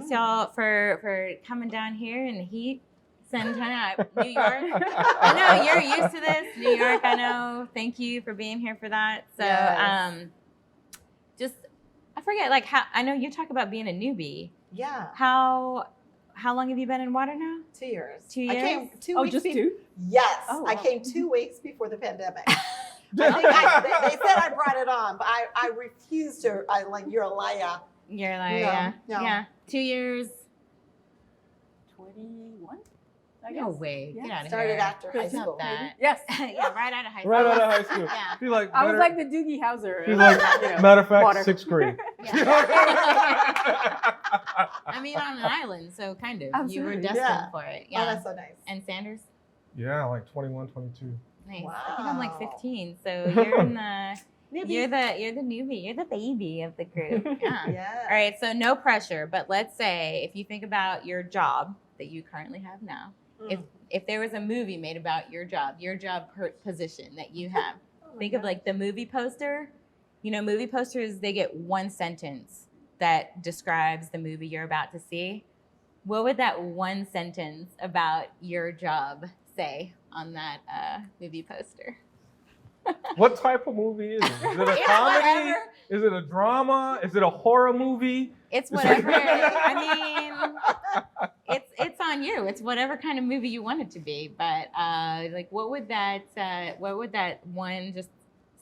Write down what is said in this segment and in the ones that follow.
Thanks y'all for coming down here in the heat. New York. I know you're used to this. New York, I know. Thank you for being here for that. So Yes. I forget, like, how I know you talk about being a newbie. Yeah. How long have you been in water now? 2 years. 2 years? I came 2 Oh, weeks. just two? Yes. Oh, I wow. came 2 weeks before the pandemic. I think they said I brought it on, but I refused to. You're a liar. You're like, No. yeah. 2 years. 21? No way. Yeah. Get out of Started here. after high Stop school. that. Yes. Yeah, right out of high school. Right out of high school. Yeah. She's like, I was better- like the Doogie Howser. She's like, matter of fact, water. 6th grade. I mean, on an island, so kind of. You were Absolutely. destined Yeah. for it. Oh, Yeah. that's so nice. And Sanders? Yeah, like 21, 22. Nice. Wow. I think I'm like 15, so you're in the Newbie. you're the newbie. You're the baby of the group. Yeah. Yeah. All right, so no pressure, but let's say if you think about your job that you currently have now, if there was a movie made about your job position that you have, think of like the movie poster. You know, movie posters, they get one sentence that describes the movie you're about to see. What would that one sentence about your job say on that movie poster? What type of movie is it? Is it a It's comedy? whatever. Is it a drama? Is it a horror movie? It's whatever. I mean, it's on you. It's whatever kind of movie you want it to be. But like, what would that one just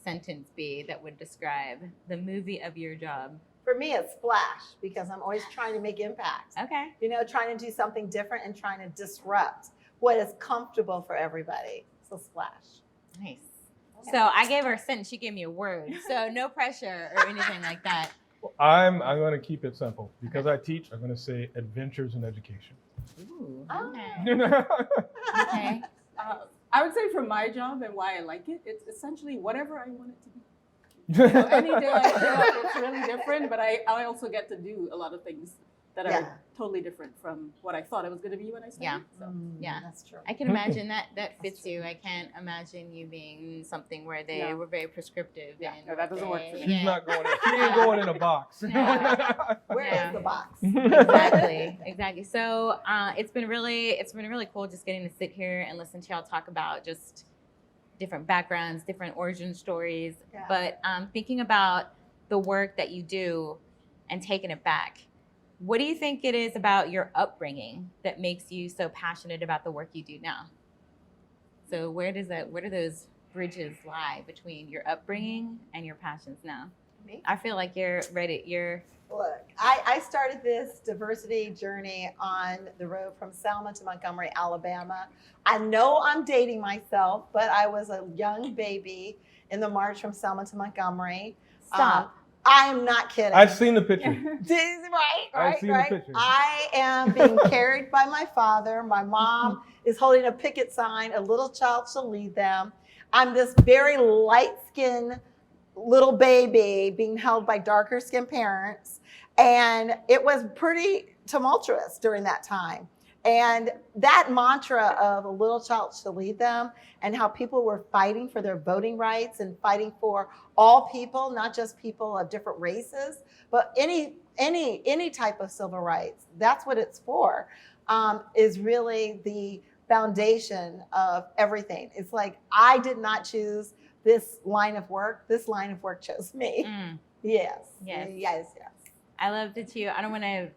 sentence be that would describe the movie of your job? For me, it's Splash because I'm always trying to make impact. Okay. You know, trying to do something different and trying to disrupt what is comfortable for everybody. So Splash. Nice. So I gave her a sentence. She gave me a word. So no pressure or anything like that. I'm going to keep it simple. Because I teach, I'm going to say adventures in education. Ooh. Oh. Okay. Okay. I would say for my job and why I like it, it's essentially whatever I want it to be. So any day I show up, it's really different, but I also get to do a lot of things that Yeah. are totally different from what I thought it was going to be when I started. Yeah. So. Yeah. That's true. I can imagine that fits you. I can't imagine you being something where they No. were very prescriptive. Yeah, and no, that doesn't work for me. She's not going in. She ain't going in a box. Yeah. Where Yeah. is the box? Exactly. So it's been really cool just getting to sit here and listen to y'all talk about just different backgrounds, different origin stories. Yeah. But thinking about the work that you do and taking it back, what do you think it is about your upbringing that makes you so passionate about the work you do now? So where do those bridges lie between your upbringing and your passions now? Me? I feel like you're ready. Look, I started this diversity journey on the road from Selma to Montgomery, Alabama. I know I'm dating myself, but I was a young baby in the march from Selma to Montgomery. Stop. I am not kidding. I've seen the picture. Right. I've seen the picture. I am being carried by my father. My mom is holding a picket sign, a little child shall lead them. I'm this very light-skinned little baby being held by darker skinned parents. And it was pretty tumultuous during that time. And that mantra of a little child shall lead them and how people were fighting for their voting rights and fighting for all people, not just people of different races, but any type of civil rights. That's what it's for, is really the foundation of everything. It's like, I did not choose this line of work. This line of work chose me. Yes. I loved it too. I don't want to.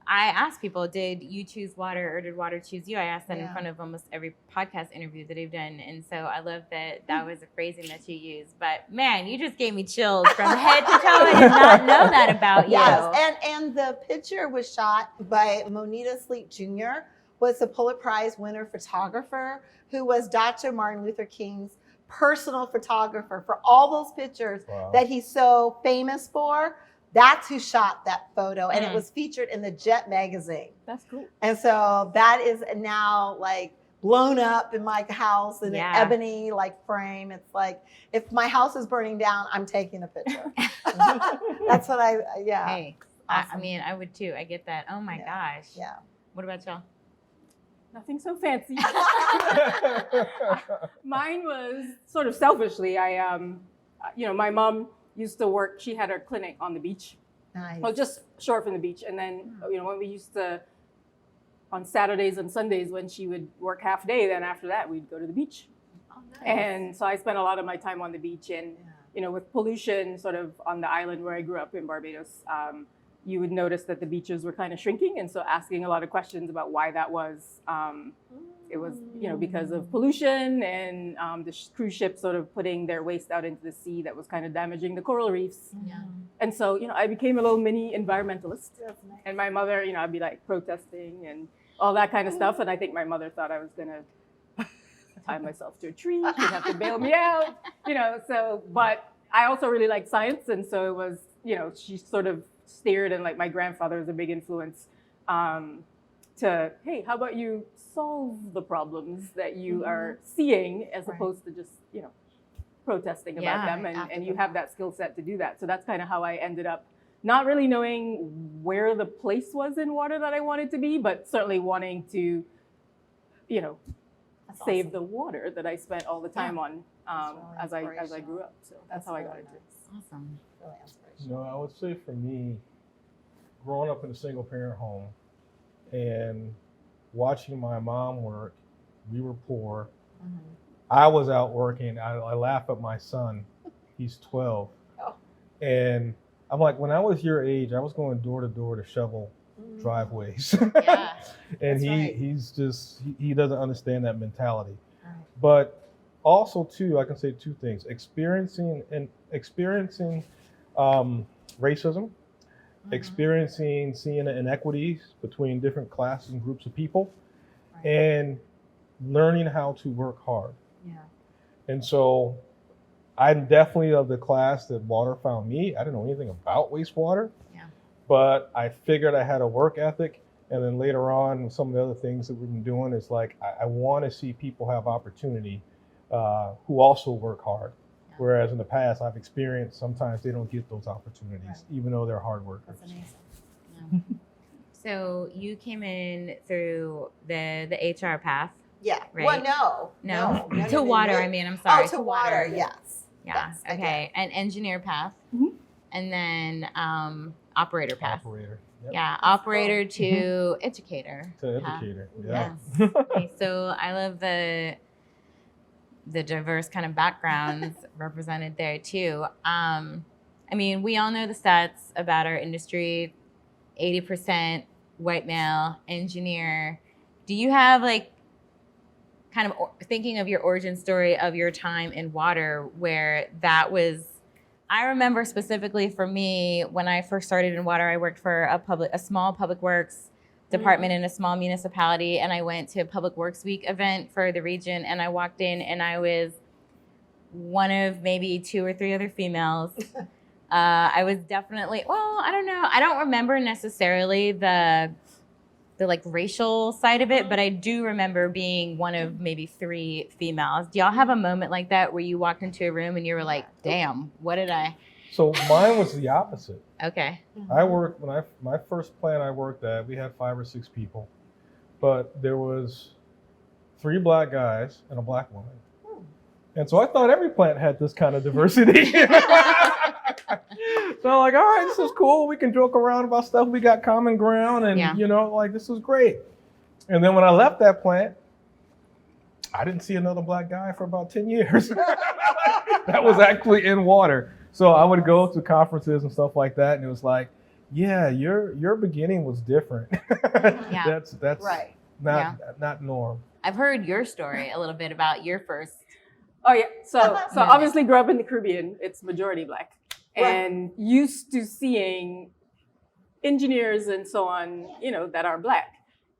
I ask people, did you choose water or did water choose you? I ask that in front of almost every podcast interview that I've done. And so I love that was a phrasing that you used. But man, you just gave me chills from head to toe. I did not know that about you. Yes, and the picture was shot by Monita Sleep Jr., was a Pulitzer Prize winner photographer who was Dr. Martin Luther King's personal photographer for all those pictures that he's so famous for. That's who shot that photo, and it was featured in the Jet magazine. That's cool. And so that is now like blown up in my house in an ebony like frame. It's like, if my house is burning down, I'm taking a picture. That's what Hey, awesome. I mean, I would too. I get that. Oh my gosh. Yeah. What about y'all? Nothing so fancy. Mine was sort of selfishly. My mom used to work, she had her clinic on the beach. Nice. Well, just short from the beach. And then, when we used to, on Saturdays and Sundays, when she would work half day, then after that, we'd go to the beach. Oh, nice. And so I spent a lot of my time on the beach. And, with pollution sort of on the island where I grew up in Barbados, you would notice that the beaches were kind of shrinking. And so asking a lot of questions about why that was, it was, because of pollution and the cruise ships sort of putting their waste out into the sea that was kind of damaging the coral reefs. Yeah. And so, I became a little mini environmentalist. That's nice. And my mother, I'd be like protesting and all that kind of stuff. And I think my mother thought I was going to tie myself to a tree. She'd have to bail me out, but I also really liked science. And so it was, she sort of steered, and like my grandfather was a big influence to, hey, how about you solve the problems that you are seeing as opposed to just, protesting about them. And you have that skill set to do that. So that's kind of how I ended up not really knowing where the place was in water that I wanted to be, but certainly wanting to, save the water that I spent all the time on as I grew up. So that's how I got into it. Awesome. Really inspirational. I would say for me, growing up in a single parent home and watching my mom work, we were poor. I was out working. I laugh at my son. He's 12. Oh. And I'm like, when I was your age, I was going door to door to shovel driveways. Yeah. And That's right. he doesn't understand that mentality. Right. But also too, I can say two things: experiencing racism, experiencing seeing inequities between different classes and groups of people, and learning how to work hard. Yeah. And so I'm definitely of the class that water found me. I didn't know anything about wastewater, but I figured I had a work ethic. And then later on, some of the other things that we've been doing is like, I want to see people have opportunity who also work hard. Yeah. Whereas in the past, I've experienced sometimes they don't get those opportunities, even though they're hard workers. That's amazing. Yeah. So you came in through the HR path. Yeah. Right. Well, no. To water, I mean, I'm sorry. Oh, to water, yes. Yeah. Yes, Okay. And engineer path. Mhm. And then operator path. Operator. Yep. Yeah. Operator to educator. To path. educator. Yes. Yeah. Okay, so I love the diverse kind of backgrounds represented there too. I mean, we all know the stats about our industry: 80% white male engineer. Do you have like kind of thinking of your origin story of your time in water where that was? I remember specifically for me when I first started in water, I worked for a small public works department in a small municipality, and I went to a Public Works Week event for the region, and I walked in and I was one of maybe 2 or 3 other females. I was definitely, I don't know. I don't remember necessarily the like racial side of it, but I do remember being one of maybe 3 females. Do y'all have a moment like that where you walked into a room and you were like, damn, what did I? So mine was the opposite. Okay. I worked my first plant I worked at, we had 5 or 6 people, but there was 3 black guys and a black woman. And so I thought every plant had this kind of diversity. So I'm like, all right, this is cool. We can joke around about stuff. We got common ground, and this is great. And then when I left that plant, I didn't see another black guy for about 10 years. That was actually in water. So I would go to conferences and stuff like that, and it was like, yeah, your beginning was different. Yeah. That's right. not norm. I've heard your story a little bit about your first. Oh yeah. So obviously grew up in the Caribbean. It's majority black. Right. And used to seeing engineers and so on, that are black.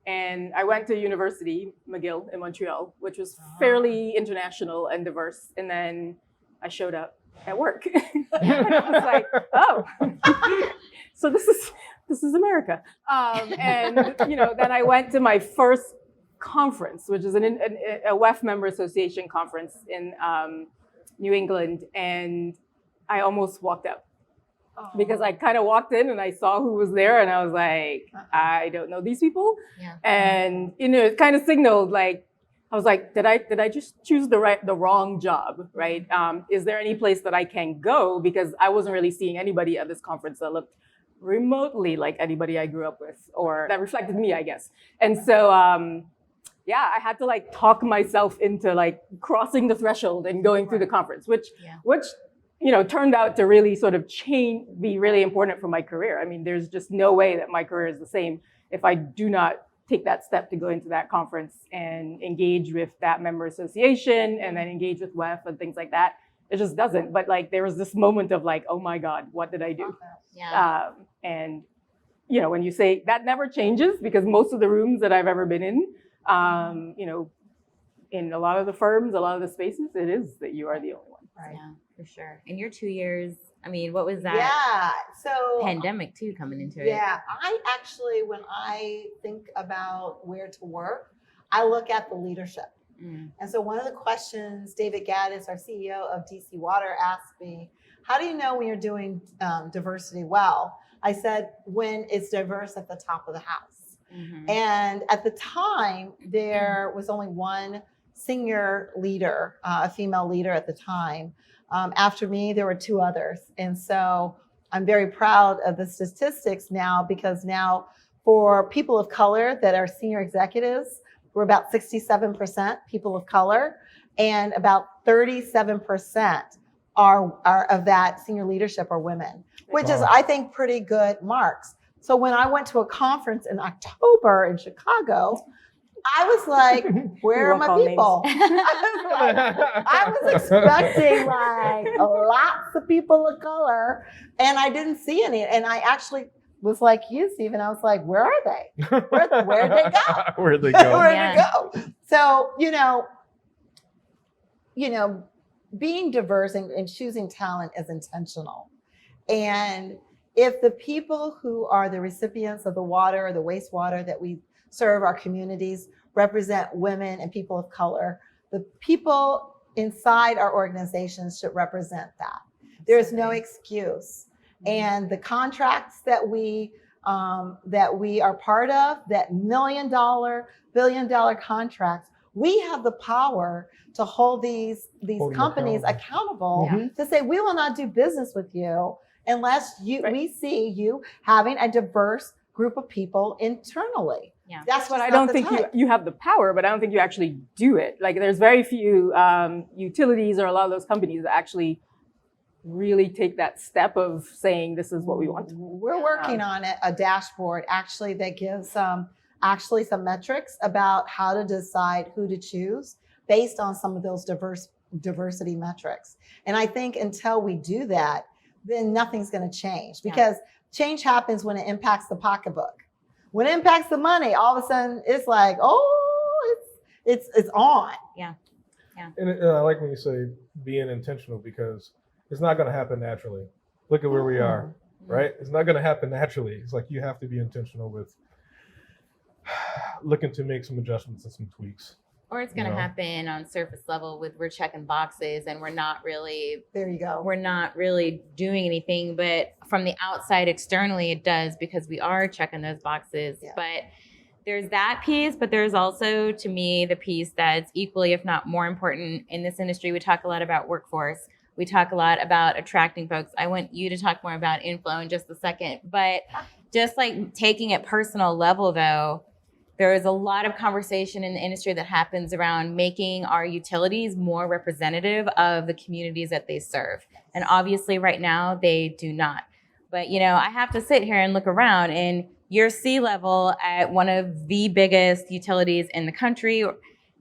And I went to university, McGill in Montreal, which was fairly international and diverse. And then I showed up at work. And I was like, oh, so this is America. And then I went to my first conference, which is a WEF member association conference in New England. And I almost walked out because I kind of walked in and I saw who was there and I was like, I don't know these people. Yeah. And, it kind of signaled like, I was like, did I just choose the wrong job, right? Is there any place that I can go? Because I wasn't really seeing anybody at this conference that looked remotely like anybody I grew up with or that reflected me, I guess. And so, yeah, I had to like talk myself into like crossing the threshold and going through the conference, which, you know, turned out to really sort of be really important for my career. I mean, there's just no way that my career is the same if I do not take that step to go into that conference and engage with that member association and then engage with WEF and things like that. It just doesn't. But like, there was this moment of like, oh my God, what did I do? Yeah. And, you know, when you say that never changes, because most of the rooms that I've ever been in, you know, in a lot of the firms, a lot of the spaces, it is that you are the only one. Right. Yeah, for sure. And your 2 years, I mean, what was that? Yeah. So Pandemic too coming into it. yeah, I actually, when I think about where to work, I look at the leadership. And so one of the questions David Gaddis, our CEO of DC Water, asked me, how do you know when you're doing diversity well? I said, when it's diverse at the top of the house. And at the time, there was only one senior leader, a female leader at the time. After me, there were 2 others. And so I'm very proud of the statistics now, because now for people of color that are senior executives, we're about 67% people of color, and about 37% are of that senior leadership are women, which is, I think, pretty good marks. So when I went to a conference in October in Chicago, I was like, where are my people? I was expecting like lots of people of color, and I didn't see any. And I actually was like you, Stephen. I was like, where are they? Where'd they go? Where'd they go? Where'd they go? So, you know, being diverse and choosing talent is intentional. And if the people who are the recipients of the water or the wastewater that we serve our communities represent women and people of color, the people inside our organizations should represent that. There is no excuse. And the contracts that we are part of, that $1 million, billion-dollar contracts, we have the power to hold these companies accountable to say, we will not do business with you unless we see you having a diverse group of people internally. Yeah. That's what I don't think you have the power, but I don't think you actually do it. Like, there's very few utilities or a lot of those companies that actually really take that step of saying, this is what we want. We're working on it, a dashboard actually that gives some metrics about how to decide who to choose based on some of those diversity metrics. And I think until we do that, then nothing's going to change, because change happens when it impacts the pocketbook. When it impacts the money, all of a sudden it's like, oh, it's on. Yeah. And I like when you say being intentional, because it's not going to happen naturally. Look at where we are, right? It's not going to happen naturally. It's like you have to be intentional with looking to make some adjustments and some tweaks. Or it's going to happen on surface level with we're checking boxes and we're not really, there you go. We're not really doing anything, but from the outside externally it does, because we are checking those boxes. Yeah. But there's that piece, but there's also, to me, the piece that's equally, if not more important in this industry. We talk a lot about workforce. We talk a lot about attracting folks. I want you to talk more about inflow in just a second, but just like taking it personal level though, there is a lot of conversation in the industry that happens around making our utilities more representative of the communities that they serve. And obviously right now they do not. But you know, I have to sit here and look around, and you're C-level at one of the biggest utilities in the country.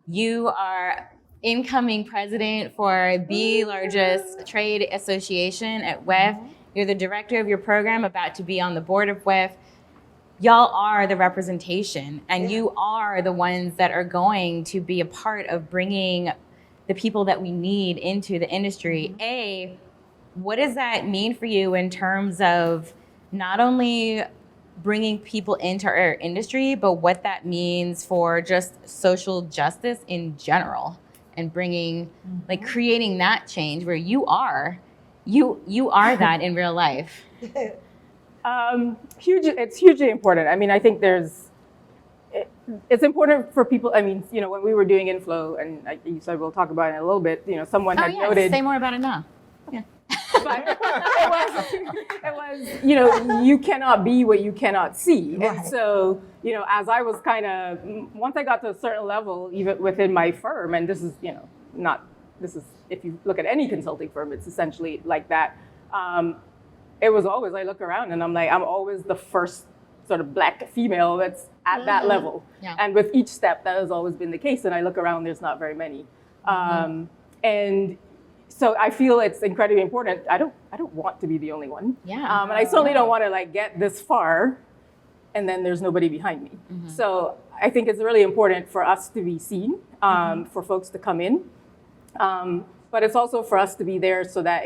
You are incoming president for the largest trade association at WEF. You're the director of your program, about to be on the board of WEF. Y'all are the representation, and you are the ones that are going to be a part of bringing the people that we need into the industry. What does that mean for you in terms of not only bringing people into our industry, but what that means for just social justice in general, and bringing, like, creating that change where you are that in real life? It's hugely important. I mean, I think it's important for people. I mean, you know, when we were doing inflow, and you said we'll talk about it in a little bit, you know, someone had noted. Say more about it now. Yeah. But it was, you know, you cannot be what you cannot see. Right. And so, you know, as I was kind of, once I got to a certain level, even within my firm, and this is, you know, if you look at any consulting firm, it's essentially like that. It was always, I look around and I'm like, I'm always the first sort of Black female that's at that level. Yeah. And with each step, that has always been the case. And I look around, there's not very many. And so I feel it's incredibly important. I don't want to be the only one. Yeah. And I certainly don't want to like get this far and then there's nobody behind me. So I think it's really important for us to be seen, for folks to come in. But it's also for us to be there so that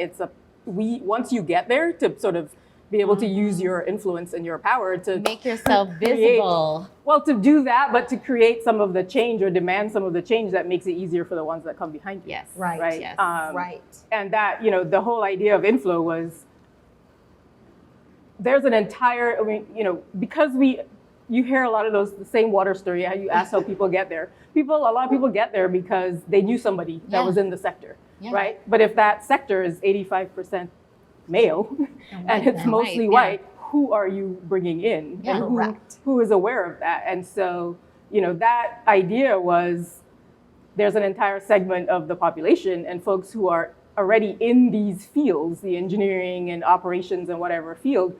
once you get there, to sort of be able to use your influence and your power to make yourself visible. Well, to do that, but to create some of the change or demand some of the change that makes it easier for the ones that come behind you. Yes. Right. Right. Yes. Right. And that, you know, the whole idea of inflow was, there's an entire, I mean, you know, because you hear a lot of the same water story, how you ask how people get there. A lot of people get there because they knew somebody that was in the sector, right? But if that sector is 85% male and it's mostly white, who are you bringing in? Yeah. And who is aware of that? And so, you know, that idea was, there's an entire segment of the population and folks who are already in these fields, the engineering and operations and whatever field,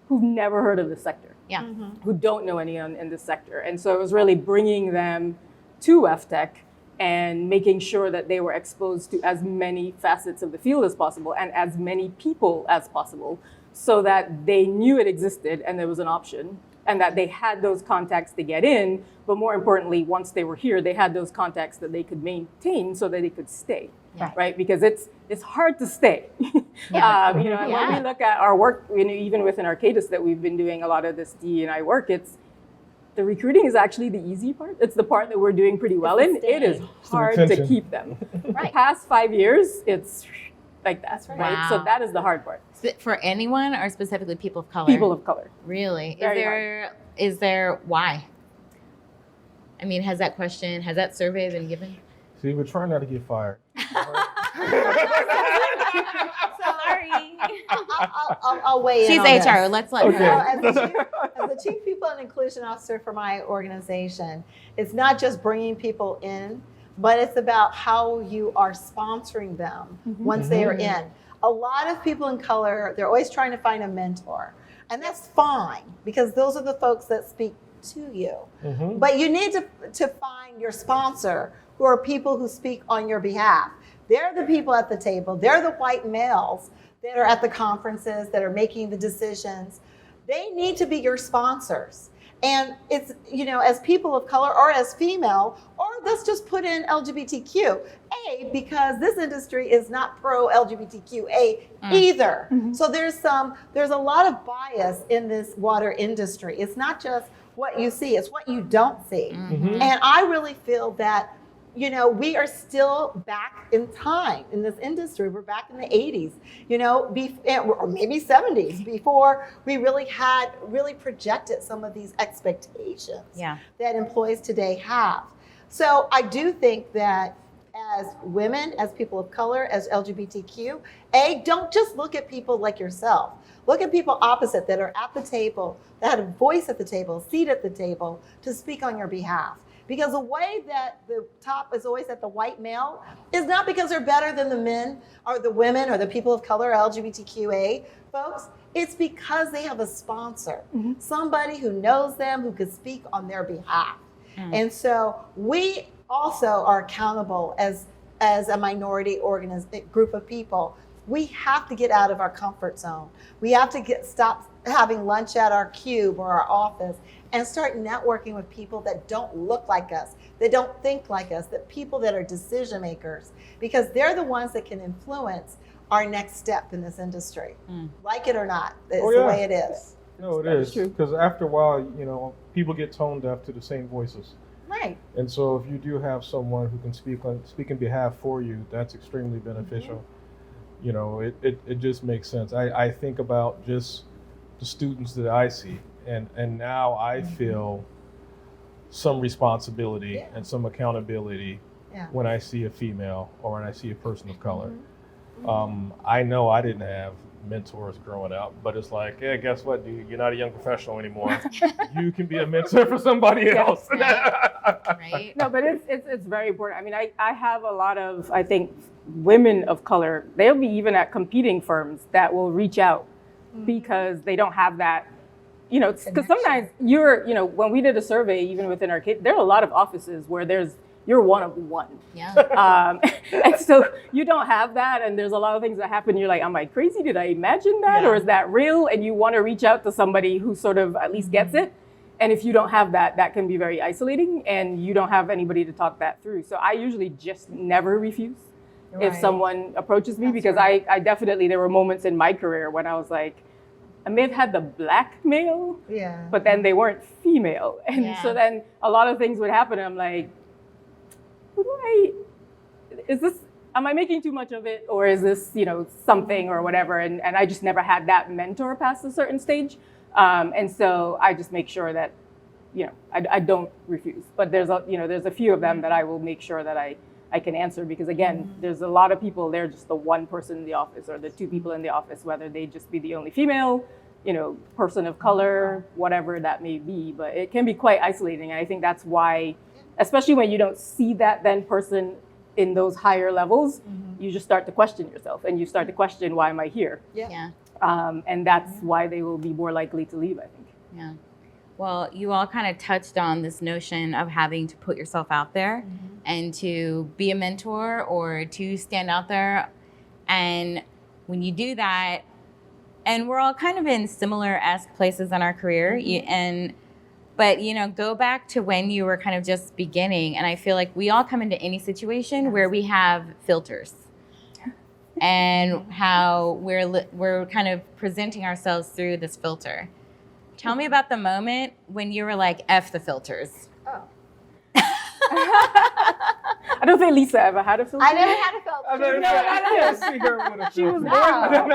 who've never heard of the sector. Yeah. Who don't know anyone in the sector. And so it was really bringing them to WEF Tech and making sure that they were exposed to as many facets of the field as possible and as many people as possible, so that they knew it existed and there was an option and that they had those contacts to get in. But more importantly, once they were here, they had those contacts that they could maintain so that they could stay, right? Because it's hard to stay. You know, and when we look at our work, you know, even within Arcadis that we've been doing a lot of this DE&I work, the recruiting is actually the easy part. It's the part that we're doing pretty well in. It is hard to keep them. Right. Past 5 years, it's like that, right? Wow. So that is the hard part. For anyone or specifically people of color? People of color. Really? Very Is there why? I mean, has that survey been given? See, we're trying not to get fired. Sorry. I'll weigh in She's on HR. this. Let's let So her. as the chief people and inclusion officer for my organization, it's not just bringing people in, but it's about how you are sponsoring them once they are in. A lot of people in color, they're always trying to find a mentor. And that's fine, because those are the folks that speak to you. But you need to find your sponsor, who are people who speak on your behalf. They're the people at the table. They're the white males that are at the conferences, that are making the decisions. They need to be your sponsors. And it's, you know, as people of color or as female, or let's just put in LGBTQ, because this industry is not pro LGBTQA either. So there's a lot of bias in this water industry. It's not just what you see, it's what you don't see. And I really feel that, you know, we are still back in time in this industry. We're back in the 80s, you know, or maybe 70s, before we really projected some of these expectations that employees today have. So I do think that as women, as people of color, as LGBTQ, don't just look at people like yourself. Look at people opposite that are at the table, that have a voice at the table, a seat at the table to speak on your behalf. Because the way that the top is always at the white male is not because they're better than the men or the women or the people of color, LGBTQA folks. It's because they have a sponsor, somebody who knows them, who could speak on their behalf. And so we also are accountable as a minority group of people. We have to get out of our comfort zone. We have to stop having lunch at our cube or our office and start networking with people that don't look like us, that don't think like us, that people that are decision makers, because they're the ones that can influence our next step in this industry. Like it or not, it's the way it is. No, it is. Because after a while, you know, people get tone deaf to the same voices. Right. And so if you do have someone who can speak in behalf for you, that's extremely beneficial. You know, it just makes sense. I think about just the students that I see, and now I feel some responsibility and some accountability when I see a female or when I see a person of color. I know I didn't have mentors growing up, but it's like, yeah, guess what, dude? You're not a young professional anymore. You can be a mentor for somebody else. Right? No, but it's very important. I mean, I have a lot of, I think, women of color. They'll be even at competing firms that will reach out because they don't have that, you know, because sometimes when we did a survey, even within our kids, there are a lot of offices where you're one of one. Yeah. And so you don't have that. And there's a lot of things that happen. You're like, am I crazy? Did I imagine that? Yeah. Or is that real? And you want to reach out to somebody who sort of at least gets it. And if you don't have that, that can be very isolating and you don't have anybody to talk that through. So I usually just never refuse if someone approaches me, because I definitely, there were moments in my career when I was like, I may have had the black male, but then they weren't female. And so then a lot of things would happen. And I'm like, am I making too much of it? Or is this, something or whatever? And I just never had that mentor past a certain stage. And so I just make sure that, I don't refuse. But there's a few of them that I will make sure that I can answer, because again, there's a lot of people, they're just the one person in the office or the two people in the office, whether they just be the only female, person of color, whatever that may be. But it can be quite isolating. And I think that's why, especially when you don't see that then person in those higher levels, you just start to question yourself and you start to question, why am I here? Yeah. And that's why they will be more likely to leave, I think. Yeah. Well, you all kind of touched on this notion of having to put yourself out there and to be a mentor or to stand out there. And when you do that, and we're all kind of in similar-esque places in our career, but go back to when you were kind of just beginning. And I feel like we all come into any situation where we have filters and how we're kind of presenting ourselves through this filter. Tell me about the moment when you were like, F the filters. Oh. I don't think Lisa ever had a filter. I never had a filter. I see her with a She was filter.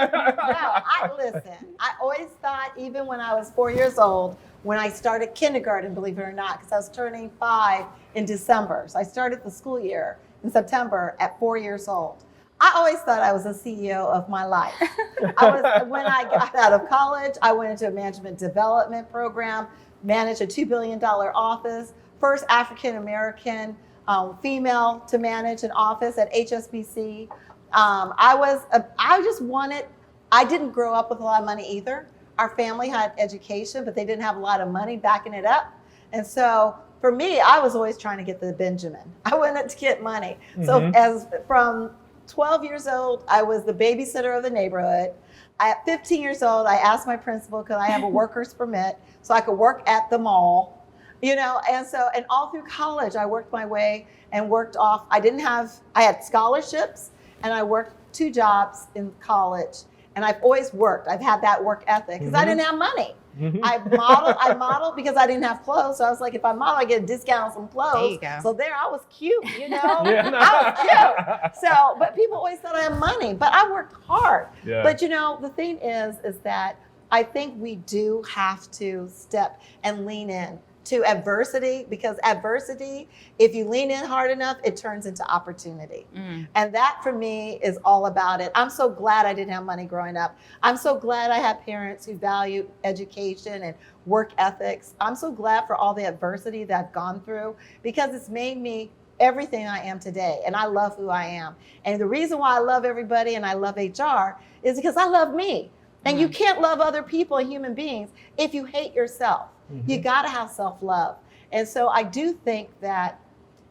No, listen. I always thought, even when I was 4 years old, when I started kindergarten, believe it or not, because I was turning 5 in December. So I started the school year in September at 4 years old. I always thought I was a CEO of my life. When I got out of college, I went into a management development program, managed a $2 billion office, first African-American female to manage an office at HSBC. I didn't grow up with a lot of money either. Our family had education, but they didn't have a lot of money backing it up. And so for me, I was always trying to get the Benjamin. I wanted to get money. So from 12 years old, I was the babysitter of the neighborhood. At 15 years old, I asked my principal, could I have a worker's permit so I could work at the mall? And all through college, I worked my way and worked off. I had scholarships, and I worked 2 jobs in college. And I've always worked. I've had that work ethic because I didn't have money. I modeled because I didn't have clothes. So I was like, if I model, I get a discount on some clothes. There you go. So I was cute, I was cute. So, but people always thought I had money, but I worked hard. Yeah. But the thing is that I think we do have to step and lean in to adversity, because adversity, if you lean in hard enough, it turns into opportunity. And that for me is all about it. I'm so glad I didn't have money growing up. I'm so glad I had parents who valued education and work ethics. I'm so glad for all the adversity that I've gone through, because it's made me everything I am today. And I love who I am. And the reason why I love everybody and I love HR is because I love me. And you can't love other people and human beings if you hate yourself. You got to have self-love. And so I do think that,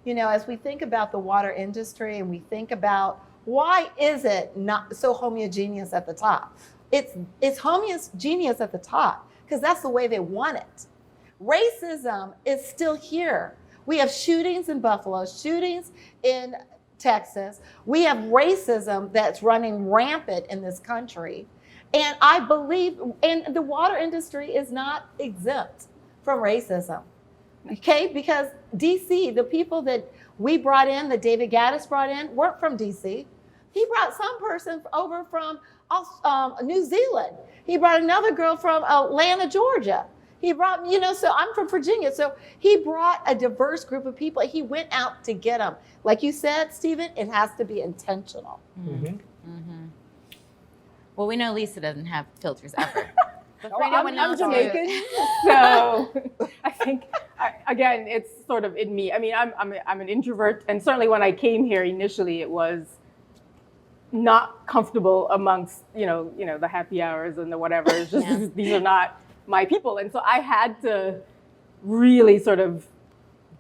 as we think about the water industry and we think about why is it not so homogeneous at the top? It's homogeneous at the top because that's the way they want it. Racism is still here. We have shootings in Buffalo, shootings in Texas. We have racism that's running rampant in this country. And I believe, and the water industry is not exempt from racism, okay? Because DC, the people that we brought in, that David Gaddis brought in, weren't from DC. He brought some person over from New Zealand. He brought another girl from Atlanta, Georgia. He brought, so I'm from Virginia. So he brought a diverse group of people. He went out to get them. Like you said, Stephen, it has to be intentional. Well, we know Lisa doesn't have filters ever. But for Well, anyone I'm else, Jamaican, so I think again, it's sort of in me. I mean, I'm an introvert, and certainly when I came here initially, it was not comfortable amongst the happy hours and the whatever. It's just these are not my people, and so I had to really sort of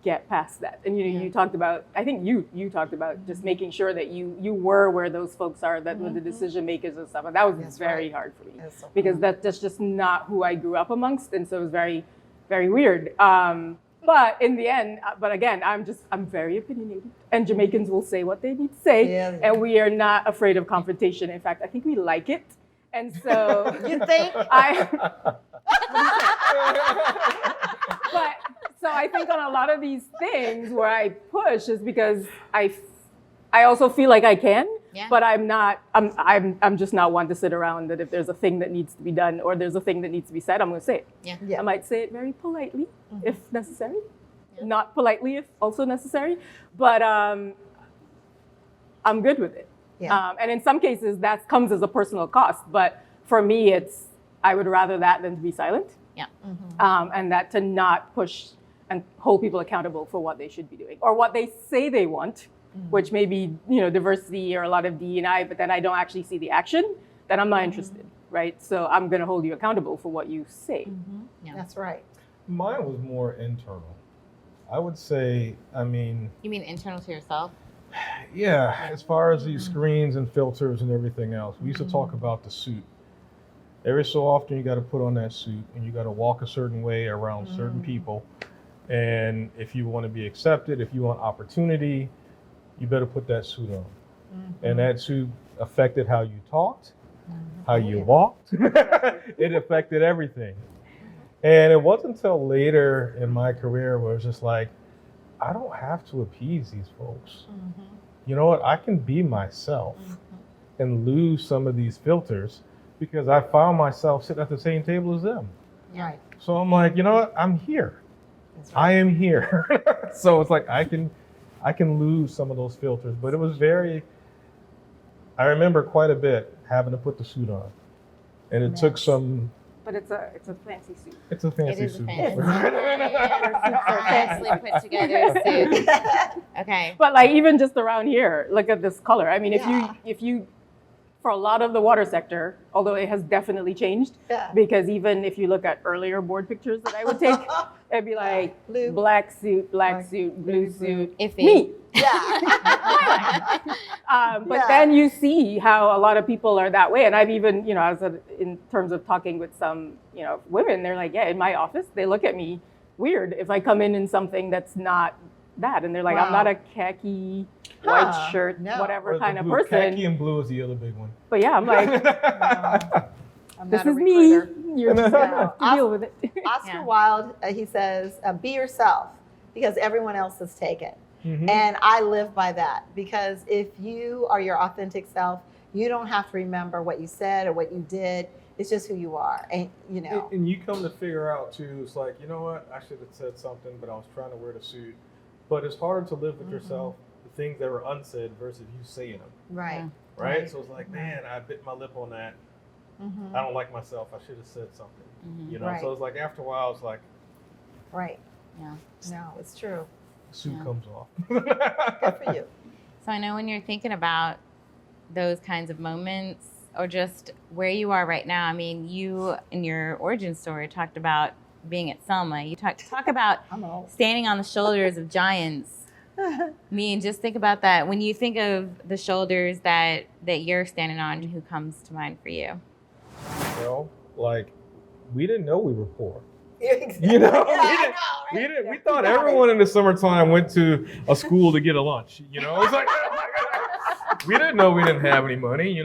get past that. And you talked about, I think you talked about just making sure that you were where those folks are, that were the decision makers and stuff. And that was very hard for me because that's just not who I grew up amongst, and so it was very, very weird. But in the end, but again, I'm very opinionated, and Jamaicans will say what they need to say, and we are not afraid of confrontation. In fact, I think we like it, and so You think? So I think on a lot of these things where I push is because I also feel like I can, but I'm just not one to sit around that if there's a thing that needs to be done or there's a thing that needs to be said, I'm going to say it. I might say it very politely if necessary, not politely if also necessary, but I'm good with it. And in some cases that comes as a personal cost, but for me I would rather that than to be silent. And that to not push and hold people accountable for what they should be doing or what they say they want, which may be diversity or a lot of DE&I, but then I don't actually see the action, then I'm not interested, right? So I'm going to hold you accountable for what you say. That's right. Mine was more internal. I would say, I mean... You mean internal to yourself? Yeah, as far as these screens and filters and everything else. We used to talk about the suit. Every so often you got to put on that suit and you got to walk a certain way around certain people. And if you want to be accepted, if you want opportunity, you better put that suit on. And that suit affected how you talked, how you walked. It affected everything. And it wasn't until later in my career where it was just like, I don't have to appease these folks. You know what? I can be myself and lose some of these filters because I found myself sitting at the same table as them. Right. So I'm like, you know what? I'm here. I am here. So it's like I can lose some of those filters. But it was I remember quite a bit having to put the suit on. And it took some... But it's a fancy suit. It's a fancy It is suit. a fancy fancily put together suit. Okay. But like even just around here, look at this color. I mean, if you for a lot of the water sector, although it has definitely changed, because even if you look at earlier board pictures that I would take, it'd be like Blue. black suit, blue suit, Iffy. me. Yeah. But then you see how a lot of people are that way. And I've even, in terms of talking with some, women, they're like, in my office, they look at me weird if I come in something that's not that. And they're like, I'm not a khaki, white shirt, whatever kind of person. Khaki and blue is the other big one. But yeah, I'm like, this is me. You're just gonna have to deal with it. Oscar Wilde, he says, be yourself because everyone else is taken. And I live by that because if you are your authentic self, you don't have to remember what you said or what you did. It's just who you are. And, And you come to figure out, too, it's like, you know what? I should have said something, but I was trying to wear the suit. But it's hard to live with yourself, the things that were unsaid versus you saying them. Right. Right? So it's like, man, I bit my lip on that. I don't like myself. I should have said something. Right. So it's like after a while, it's like, right. Yeah. No, it's true. the suit comes off. Good for you. So I know when you're thinking about those kinds of moments or just where you are right now, I mean, you in your origin story talked about being at Selma. You talk about standing on the shoulders of giants. I mean, just think about that. When you think of the shoulders that you're standing on, who comes to mind for you? We didn't know we were poor. Exactly. We thought everyone in the summertime went to a school to get a lunch. It's like we didn't know we didn't have any money.